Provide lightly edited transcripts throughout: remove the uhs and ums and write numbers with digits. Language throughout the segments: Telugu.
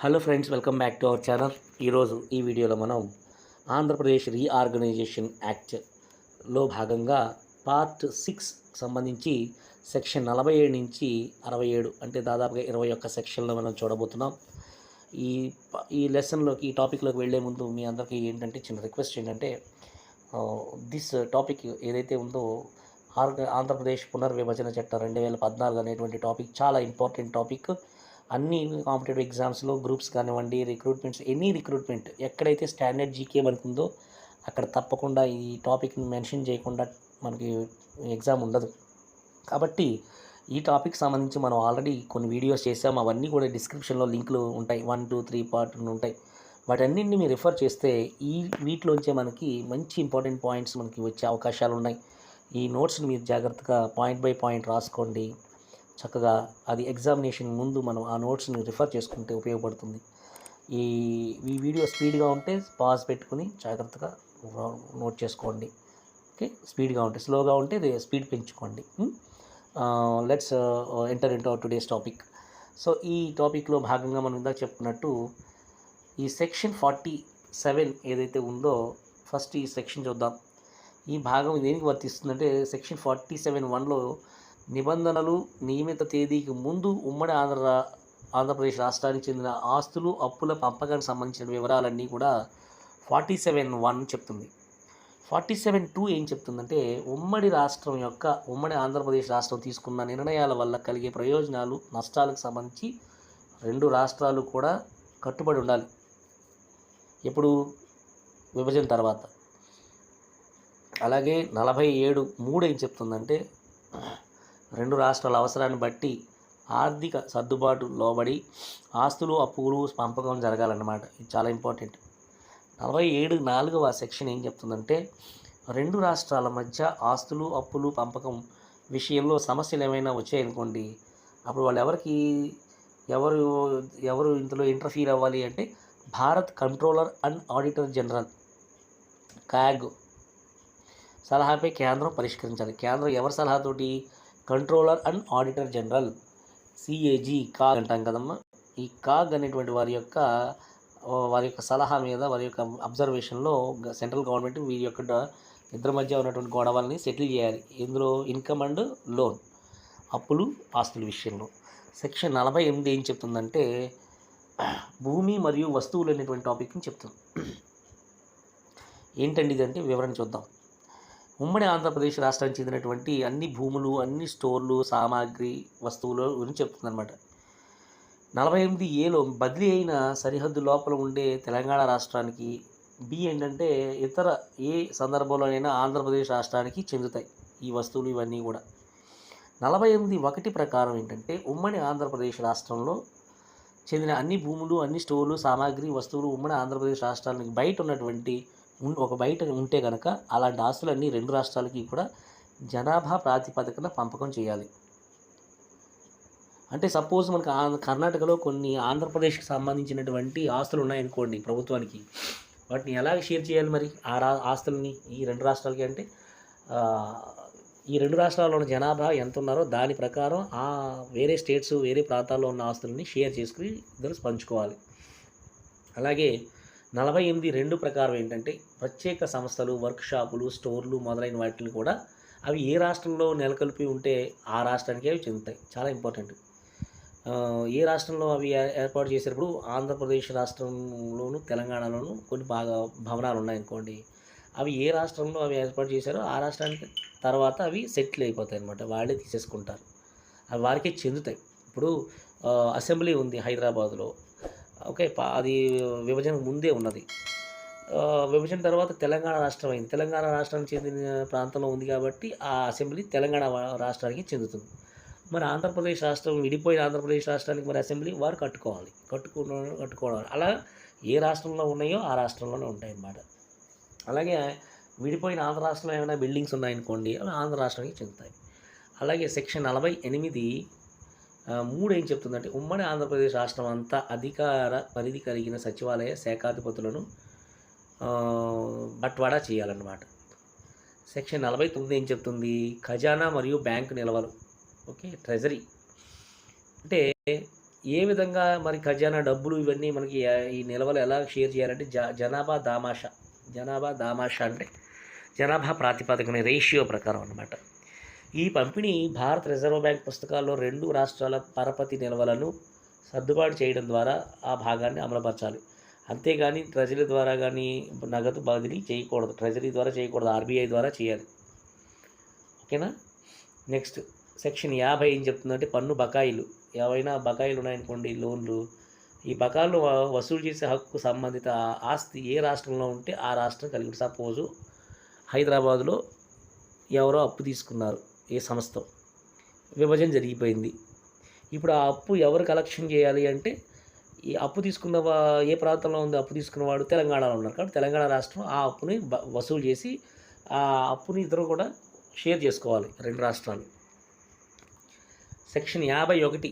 Hello friends, welcome back to our channel. ఈరోజు ఈ వీడియోలో మనం ఆంధ్రప్రదేశ్ రీఆర్గనైజేషన్ యాక్ట్లో భాగంగా పార్ట్ 6 సంబంధించి సెక్షన్ 47 నుంచి 67 అంటే దాదాపుగా 21 సెక్షన్లో మనం చూడబోతున్నాం. ఈ ఈ లెసన్లోకి ఈ టాపిక్లోకి వెళ్ళే ముందు మీ అందరికీ ఏంటంటే చిన్న రిక్వెస్ట్ ఏంటంటే దిస్ టాపిక్ ఏదైతే ఉందో ఆంధ్రప్రదేశ్ పునర్విభజన చట్టం 2014 అనేటువంటి టాపిక్ చాలా ఇంపార్టెంట్ టాపిక్. అన్ని కాంపిటేటివ్ ఎగ్జామ్స్లో గ్రూప్స్ కానివ్వండి, రిక్రూట్మెంట్స్, ఎనీ రిక్రూట్మెంట్ ఎక్కడైతే స్టాండర్డ్ జీకే మనకు ఉందో అక్కడ తప్పకుండా ఈ టాపిక్ని మెన్షన్ చేయకుండా మనకి ఎగ్జామ్ ఉండదు. కాబట్టి ఈ టాపిక్ సంబంధించి మనం ఆల్రెడీ కొన్ని వీడియోస్ చేసాం. అవన్నీ కూడా డిస్క్రిప్షన్లో లింకులు ఉంటాయి. 1, 2, 3 పార్ట్ ఉంటాయి. వాటన్నింటినీ మీరు రిఫర్ చేస్తే వీటిలోంచే మనకి మంచి ఇంపార్టెంట్ పాయింట్స్ మనకి వచ్చే అవకాశాలు ఉన్నాయి. ఈ నోట్స్ని మీరు జాగ్రత్తగా పాయింట్ బై పాయింట్ రాసుకోండి. చక్కగా అది ఎగ్జామినేషన్ ముందు మనం ఆ నోట్స్ని రిఫర్ చేసుకుంటే ఉపయోగపడుతుంది. ఈ ఈ వీడియో స్పీడ్గా ఉంటే పాజ్ పెట్టుకుని జాగ్రత్తగా నోట్ చేసుకోండి. ఓకే, స్పీడ్గా ఉంటే, స్లోగా ఉంటే స్పీడ్ పెంచుకోండి. Let's enter into hour today's topic. So ఈ టాపిక్లో భాగంగా మనం ఇందాక చెప్పుకున్నట్టు ఈ సెక్షన్ 47 ఏదైతే ఉందో ఫస్ట్ ఈ సెక్షన్ చూద్దాం. ఈ భాగం దేనికి వర్తిస్తుందంటే సెక్షన్ 47(1)లో నిబంధనలు నియమిత తేదీకి ముందు ఉమ్మడి ఆంధ్రప్రదేశ్ రాష్ట్రానికి చెందిన ఆస్తులు అప్పుల పంపకానికి సంబంధించిన వివరాలన్నీ కూడా 47(1) చెప్తుంది. 47(2) ఏం చెప్తుందంటే ఉమ్మడి ఆంధ్రప్రదేశ్ రాష్ట్రం తీసుకున్న నిర్ణయాల వల్ల కలిగే ప్రయోజనాలు, నష్టాలకు సంబంధించి రెండు రాష్ట్రాలు కూడా కట్టుబడి ఉండాలి. ఎప్పుడు? విభజన తర్వాత. అలాగే 47(3) ఏం చెప్తుందంటే రెండు రాష్ట్రాల అవసరాన్ని బట్టి ఆర్థిక సర్దుబాటు లోబడి ఆస్తులు అప్పులు పంపకం జరగాలన్నమాట. ఇది చాలా ఇంపార్టెంట్. 47(4) సెక్షన్ ఏం చెప్తుందంటే రెండు రాష్ట్రాల మధ్య ఆస్తులు అప్పులు పంపకం విషయంలో సమస్యలు ఏమైనా వచ్చాయనుకోండి, అప్పుడు వాళ్ళు ఎవరు ఇందులో ఇంటర్ఫీర్ అవ్వాలి అంటే Bharat controller and auditor general CAG సలహాపై కేంద్రం పరిష్కరించాలి. కేంద్రం ఎవరి సలహాతోటి? Controller and auditor general, CAG, CAG అంటాం కదమ్మా. ఈ కాగ్ అనేటువంటి వారి యొక్క సలహా మీద, వారి యొక్క అబ్జర్వేషన్లో సెంట్రల్ గవర్నమెంట్ వీరి యొక్క ఇద్దరి మధ్య ఉన్నటువంటి గొడవల్ని సెటిల్ చేయాలి. ఇందులో ఇన్కమ్ అండ్ లోన్, అప్పులు ఆస్తుల విషయంలో. సెక్షన్ 48 ఏం చెప్తుందంటే భూమి మరియు వస్తువులు అనేటువంటి టాపిక్ని చెప్తుంది. ఏంటండి ఇదంటే వివరణ చూద్దాం. ఉమ్మడి ఆంధ్రప్రదేశ్ రాష్ట్రానికి చెందినటువంటి అన్ని భూములు, అన్ని స్టోర్లు, సామాగ్రి, వస్తువుల గురించి చెప్తుందన్నమాట. 48(a)లో బదిలీ అయిన సరిహద్దు లోపల ఉండే తెలంగాణ రాష్ట్రానికి, బి ఏంటంటే ఇతర ఏ సందర్భంలోనైనా ఆంధ్రప్రదేశ్ రాష్ట్రానికి చెందుతాయి ఈ వస్తువులు ఇవన్నీ కూడా. 48(1) ప్రకారం ఏంటంటే ఉమ్మడి ఆంధ్రప్రదేశ్ రాష్ట్రంలో చెందిన అన్ని భూములు, అన్ని స్టోర్లు, సామాగ్రి, వస్తువులు ఉమ్మడి ఆంధ్రప్రదేశ్ రాష్ట్రానికి బయట ఉంటే కనుక అలాంటి ఆస్తులన్నీ రెండు రాష్ట్రాలకి కూడా జనాభా ప్రాతిపదికన పంపకం చేయాలి. అంటే సపోజ్ మనకు కర్ణాటకలో కొన్ని ఆంధ్రప్రదేశ్కి సంబంధించినటువంటి ఆస్తులు ఉన్నాయనుకోండి ప్రభుత్వానికి, వాటిని ఎలాగ షేర్ చేయాలి మరి ఆస్తులని ఈ రెండు రాష్ట్రాలకి అంటే ఈ రెండు రాష్ట్రాల్లో ఉన్న జనాభా ఎంత ఉన్నారో దాని ప్రకారం వేరే స్టేట్స్, వేరే ప్రాంతాల్లో ఉన్న ఆస్తులని షేర్ చేసుకుని ఇద్దరు పంచుకోవాలి. అలాగే 48(2) ప్రకారం ఏంటంటే ప్రత్యేక సంస్థలు, వర్క్షాపులు, స్టోర్లు మొదలైన వాటిని కూడా అవి ఏ రాష్ట్రంలో నెలకొల్పి ఉంటే ఆ రాష్ట్రానికి అవి చెందుతాయి. చాలా ఇంపార్టెంట్. ఏ రాష్ట్రంలో అవి ఏర్పాటు చేసేటప్పుడు ఆంధ్రప్రదేశ్ రాష్ట్రంలోను, తెలంగాణలోను కొన్ని భవనాలు ఉన్నాయనుకోండి, అవి ఏ రాష్ట్రంలో అవి ఏర్పాటు చేశారో ఆ రాష్ట్రానికి తర్వాత అవి సెటిల్ అయిపోతాయి అన్నమాట. వాళ్ళే తీసేసుకుంటారు, అవి వారికే చెందుతాయి. ఇప్పుడు అసెంబ్లీ ఉంది హైదరాబాదులో. ఓకే, అది విభజన ముందే ఉన్నది. విభజన తర్వాత తెలంగాణ రాష్ట్రం అయింది. తెలంగాణ రాష్ట్రానికి చెందిన ప్రాంతంలో ఉంది కాబట్టి ఆ అసెంబ్లీ తెలంగాణ రాష్ట్రానికి చెందుతుంది. మరి ఆంధ్రప్రదేశ్ రాష్ట్రం విడిపోయిన ఆంధ్రప్రదేశ్ రాష్ట్రానికి మరి అసెంబ్లీ వారు కట్టుకోవడం అలా ఏ రాష్ట్రంలో ఉన్నాయో ఆ రాష్ట్రంలోనే ఉంటాయన్నమాట. అలాగే విడిపోయిన ఆంధ్ర రాష్ట్రంలో ఏమైనా బిల్డింగ్స్ ఉన్నాయనుకోండి, అవి ఆంధ్ర రాష్ట్రానికి చెందుతాయి. అలాగే సెక్షన్ 48(3) ఏం చెప్తుందంటే ఉమ్మడి ఆంధ్రప్రదేశ్ రాష్ట్రం అంతా అధికార పరిధి కలిగిన సచివాలయ శాఖాధిపతులను బట్వాడా చేయాలన్నమాట. సెక్షన్ 49 ఏం చెప్తుంది? ఖజానా మరియు బ్యాంకు నిల్వలు, ఓకే, ట్రెజరీ. అంటే ఏ విధంగా మరి ఖజానా డబ్బులు ఇవన్నీ మనకి ఈ నిల్వలు ఎలా షేర్ చేయాలంటే జనాభా దామాషా అంటే జనాభా ప్రాతిపదికన రేషియో ప్రకారం అన్నమాట. ఈ పంపిణీ భారత రిజర్వ్ బ్యాంక్ పుస్తకాల్లో 2 రాష్ట్రాల పరపతి నిల్వలను సర్దుబాటు చేయడం ద్వారా ఆ భాగాన్ని అమలుపరచాలి. అంతేగాని ట్రెజరీ ద్వారా కానీ నగదు బదిలీ చేయకూడదు. ట్రెజరీ ద్వారా చేయకూడదు, ఆర్బీఐ ద్వారా చేయాలి. ఓకేనా. నెక్స్ట్ సెక్షన్ 50 ఏం చెప్తుందంటే పన్ను బకాయిలు. ఏవైనా బకాయిలు ఉన్నాయనుకోండి, లోన్లు, ఈ బకాయిలు వసూలు చేసే హక్కు సంబంధిత ఆస్తి ఏ రాష్ట్రంలో ఉంటే ఆ రాష్ట్రం కలిగి ఉంటుంది. సపోజు హైదరాబాదులో ఎవరో అప్పు తీసుకున్నారు, ఏ సంస్థ, విభజన జరిగిపోయింది. ఇప్పుడు ఆ అప్పు ఎవరు కలెక్షన్ చేయాలి అంటే ఈ అప్పు తీసుకున్న ఏ ప్రాంతంలో ఉంది అప్పు తీసుకున్నవాడు తెలంగాణలో ఉన్నారు కాబట్టి తెలంగాణ రాష్ట్రం ఆ అప్పుని వసూలు చేసి ఆ అప్పుని ఇద్దరు కూడా షేర్ చేసుకోవాలి, 2 రాష్ట్రాలు. సెక్షన్ 51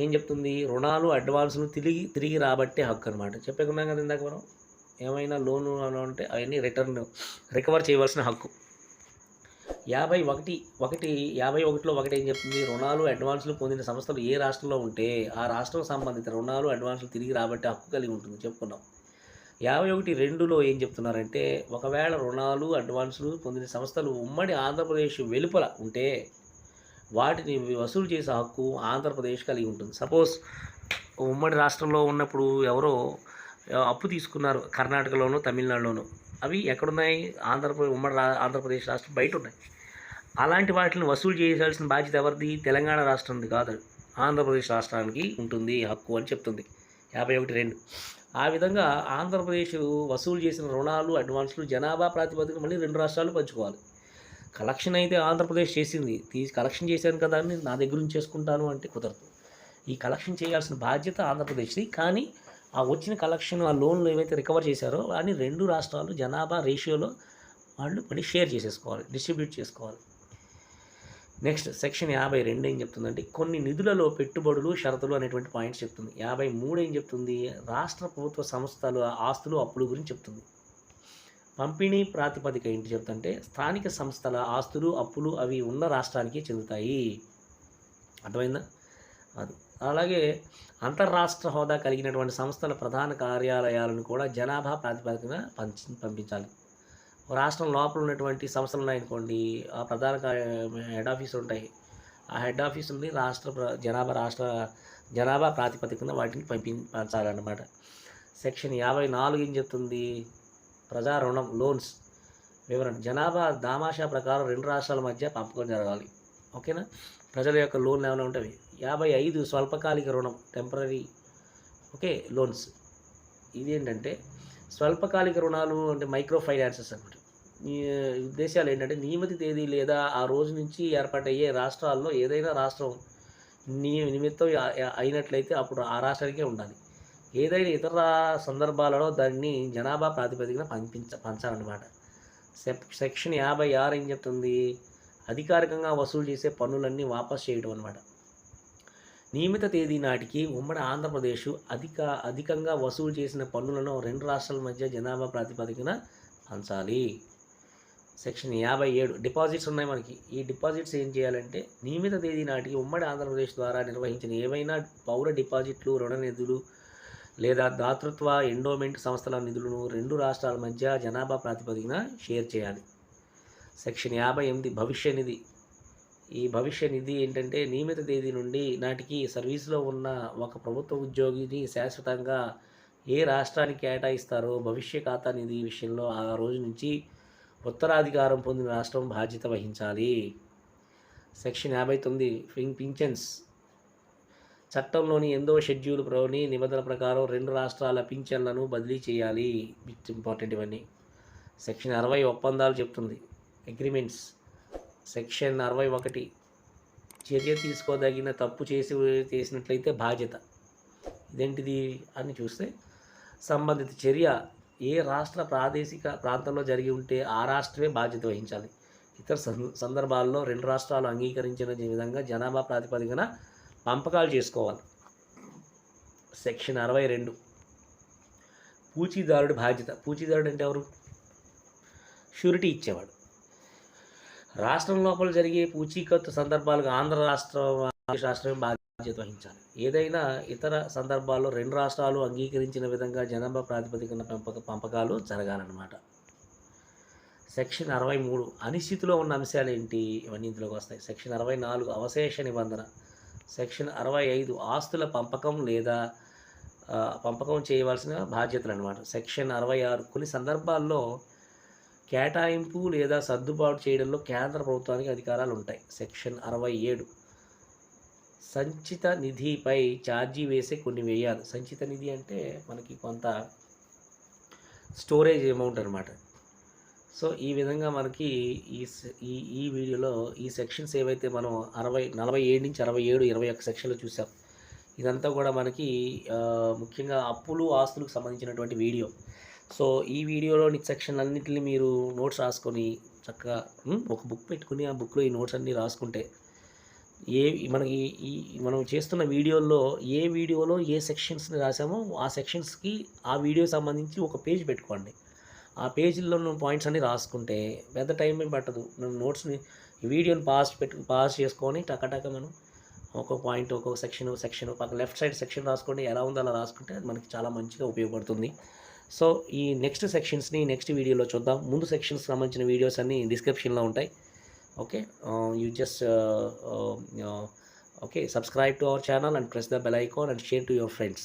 ఏం చెప్తుంది? రుణాలు అడ్వాన్సులు తిరిగి రాబట్టే హక్కు అనమాట. చెప్పేకున్నాం కదా ఇందాక మనం, ఏమైనా లోను అంటే అవన్నీ రికవర్ చేయవలసిన హక్కు. 51లో ఒకటి ఏం చెప్తుంది? రుణాలు అడ్వాన్సులు పొందిన సంస్థలు ఏ రాష్ట్రంలో ఉంటే ఆ రాష్ట్రం సంబంధిత రుణాలు అడ్వాన్సులు తిరిగి రాబట్టే హక్కు కలిగి ఉంటుంది, చెప్పుకున్నాం. 51(2)లో ఏం చెప్తున్నారంటే ఒకవేళ రుణాలు అడ్వాన్సులు పొందిన సంస్థలు ఉమ్మడి ఆంధ్రప్రదేశ్ వెలుపల ఉంటే వాటిని వసూలు చేసే హక్కు ఆంధ్రప్రదేశ్ కలిగి ఉంటుంది. సపోజ్ ఉమ్మడి రాష్ట్రంలో ఉన్నప్పుడు ఎవరో అప్పు తీసుకున్నారు కర్ణాటకలోనూ తమిళనాడులోనూ, అవి ఎక్కడున్నాయి? ఉమ్మడి ఆంధ్రప్రదేశ్ రాష్ట్రం బయట ఉన్నాయి. అలాంటి వాటిని వసూలు చేయాల్సిన బాధ్యత ఎవరిది? తెలంగాణ రాష్ట్రంది కాదు, ఆంధ్రప్రదేశ్ రాష్ట్రానికి ఉంటుంది హక్కు అని చెప్తుంది 51(2). ఆ విధంగా ఆంధ్రప్రదేశ్ వసూలు చేసిన రుణాలు అడ్వాన్సులు జనాభా ప్రాతిపదికన మళ్ళీ 2 రాష్ట్రాలు పంచుకోవాలి. కలెక్షన్ అయితే ఆంధ్రప్రదేశ్ చేసింది, కలెక్షన్ చేశాను కదా అని నా దగ్గర నుంచి చేసుకుంటాను అంటే కుదరదు. ఈ కలెక్షన్ చేయాల్సిన బాధ్యత ఆంధ్రప్రదేశ్ది. కానీ ఆ వచ్చిన కలెక్షన్, ఆ లోన్లు ఏవైతే రికవర్ చేశారో అని 2 రాష్ట్రాలు జనాభా రేషియోలో వాళ్ళు మళ్ళీ షేర్ చేసేసుకోవాలి, డిస్ట్రిబ్యూట్ చేసుకోవాలి. నెక్స్ట్ సెక్షన్ 52 ఏం చెప్తుందంటే కొన్ని నిధులలో పెట్టుబడులు షరతులు అనేటువంటి పాయింట్స్ చెప్తుంది. 53 ఏం చెప్తుంది? రాష్ట్ర ప్రభుత్వ సంస్థలు ఆస్తులు అప్పుల గురించి చెప్తుంది. పంపిణీ ప్రాతిపదిక ఏంటి చెప్తుంటే స్థానిక సంస్థల ఆస్తులు అప్పులు అవి ఉన్న రాష్ట్రానికి చెందుతాయి. అర్థమైందా? అది అలాగే అంతర్రాష్ట్ర హోదా కలిగినటువంటి సంస్థల ప్రధాన కార్యాలయాలను కూడా జనాభా ప్రాతిపదికన పంపించాలి. రాష్ట్రం లోపల ఉన్నటువంటి సంస్థలు ఉన్నాయనుకోండి, ఆ ప్రధాన హెడ్ ఆఫీసులు ఉంటాయి, ఆ హెడ్ ఆఫీసుల్ని జనాభా ప్రాతిపదికన వాటిని పంచాలన్నమాట. సెక్షన్ 54 ఏం చెప్తుంది? ప్రజా రుణం లోన్స్ వివరణ. జనాభా దామాషా ప్రకారం 2 రాష్ట్రాల మధ్య పంపకం జరగాలి. ఓకేనా. ప్రజల యొక్క లోన్లు ఏమైనా ఉంటాయి. 55 స్వల్పకాలిక రుణం టెంపరీ లోన్స్. ఇదేంటంటే స్వల్పకాలిక రుణాలు అంటే మైక్రో ఫైనాన్సెస్ అన్నమాట. ఈ ఉద్దేశాలు ఏంటంటే నియమిత తేదీ లేదా ఆ రోజు నుంచి ఏర్పాటయ్యే రాష్ట్రాల్లో ఏదైనా రాష్ట్రం నిమిత్తం అయినట్లయితే అప్పుడు ఆ రాష్ట్రానికే ఉండాలి. ఏదైనా ఇతర సందర్భాలలో దాన్ని జనాభా ప్రాతిపదికన పంచాలన్నమాట. సెక్షన్ 56 ఏం చెప్తుంది? అధికారికంగా వసూలు చేసే పన్నులన్నీ వాపసు చేయడం అనమాట. నియమిత తేదీ నాటికి ఉమ్మడి ఆంధ్రప్రదేశ్ అధికంగా వసూలు చేసిన పన్నులను 2 రాష్ట్రాల మధ్య జనాభా ప్రాతిపదికన పంచాలి. సెక్షన్ 57 డిపాజిట్స్ ఉన్నాయి మనకి. ఈ డిపాజిట్స్ ఏం చేయాలంటే నియమిత తేదీ నాటికి ఉమ్మడి ఆంధ్రప్రదేశ్ ద్వారా నిర్వహించిన ఏవైనా పౌర డిపాజిట్లు, రుణ నిధులు లేదా దాతృత్వ ఎండోమెంట్ సంస్థల నిధులను 2 రాష్ట్రాల మధ్య జనాభా ప్రాతిపదికన షేర్ చేయాలి. సెక్షన్ 58 భవిష్య నిధి. ఈ భవిష్య నిధి ఏంటంటే నియమిత తేదీ నుండి నాటికి సర్వీసులో ఉన్న ఒక ప్రభుత్వ ఉద్యోగిని శాశ్వతంగా ఏ రాష్ట్రానికి కేటాయిస్తారో భవిష్య ఖాతా నిధి విషయంలో ఆ రోజు నుంచి ఉత్తరాధికారం పొందిన రాష్ట్రం బాధ్యత వహించాలి. సెక్షన్ 59 పింఛన్స్. చట్టంలోని 8వ షెడ్యూల్లోని నిబంధనల ప్రకారం 2 రాష్ట్రాల పింఛన్లను బదిలీ చేయాలి. ఇంపార్టెంట్ ఇవన్నీ. సెక్షన్ 60 ఒప్పందాలు చెప్తుంది, అగ్రిమెంట్స్. సెక్షన్ 61 చర్య తీసుకోదగిన తప్పు చేసినట్లయితే బాధ్యత. ఇదేంటిది అని చూస్తే సంబంధిత చర్య ఏ రాష్ట్ర ప్రాదేశిక ప్రాంతంలో జరిగి ఉంటే ఆ రాష్ట్రమే బాధ్యత వహించాలి. ఇతర సందర్భాల్లో 2 రాష్ట్రాలు అంగీకరించిన విధంగా జనాభా ప్రాతిపదికన పంపకాలు చేసుకోవాలి. సెక్షన్ 62 పూచీదారుడి బాధ్యత. పూచీదారుడు అంటే ఎవరు? షూరిటీ ఇచ్చేవాడు. రాష్ట్రం లోపల జరిగే పూచీకత్తు సందర్భాలకు ఆంధ్ర రాష్ట్రమే బాధ్యత బాధ్యత వహించాలి. ఏదైనా ఇతర సందర్భాల్లో 2 రాష్ట్రాలు అంగీకరించిన విధంగా జనాభా ప్రాతిపదికన పంపకాలు జరగాలన్నమాట. సెక్షన్ 63 అనిశ్చితిలో ఉన్న అంశాలేంటి? ఇవన్నీ ఇందులోకి వస్తాయి. సెక్షన్ 64 అవశేష నిబంధన. సెక్షన్ 65 ఆస్తుల పంపకం లేదా పంపకం చేయవలసిన బాధ్యతలన్నమాట. సెక్షన్ 66 కొన్ని సందర్భాల్లో కేటాయింపు లేదా సర్దుబాటు చేయడంలో కేంద్ర ప్రభుత్వానికి అధికారాలు ఉంటాయి. సెక్షన్ 67 సంచిత నిధిపై ఛార్జీ వేసే కొన్ని వ్యయాలు. సంచిత నిధి అంటే మనకి కొంత స్టోరేజ్ అమౌంట్ అనమాట. సో ఈ విధంగా మనకి ఈ వీడియోలో ఈ సెక్షన్స్ ఏవైతే మనం 47 నుంచి 67, 21 సెక్షన్లు చూసాం. ఇదంతా కూడా మనకి ముఖ్యంగా అప్పులు ఆస్తులకు సంబంధించినటువంటి వీడియో. సో ఈ వీడియోలోని సెక్షన్ అన్నింటినీ మీరు నోట్స్ రాసుకొని చక్కగా ఒక బుక్ పెట్టుకుని ఆ బుక్లో ఈ నోట్స్ అన్నీ రాసుకుంటే మనకి మనం చేస్తున్న వీడియోలో ఏ సెక్షన్స్ని రాసామో ఆ సెక్షన్స్కి ఆ వీడియో సంబంధించి ఒక పేజ్ పెట్టుకోండి. ఆ పేజీల్లో పాయింట్స్ అన్నీ రాసుకుంటే పెద్ద టైం ఏం పట్టదు. నోట్స్ని వీడియోని పాజ్ చేసుకొని టకటక మనం ఒక పాయింట్ ఒక్కొక్క సెక్షన్ పక్కన లెఫ్ట్ సైడ్ సెక్షన్ రాసుకోండి. ఎలా ఉందో అలా రాసుకుంటే అది మనకి చాలా మంచిగా ఉపయోగపడుతుంది. సో ఈ నెక్స్ట్ సెక్షన్స్ని నెక్స్ట్ వీడియోలో చూద్దాం. ముందు సెక్షన్స్కి సంబంధించిన వీడియోస్ అన్నీ డిస్క్రిప్షన్లో ఉంటాయి. Okay, you just subscribe to our channel and press the bell icon and share to your friends.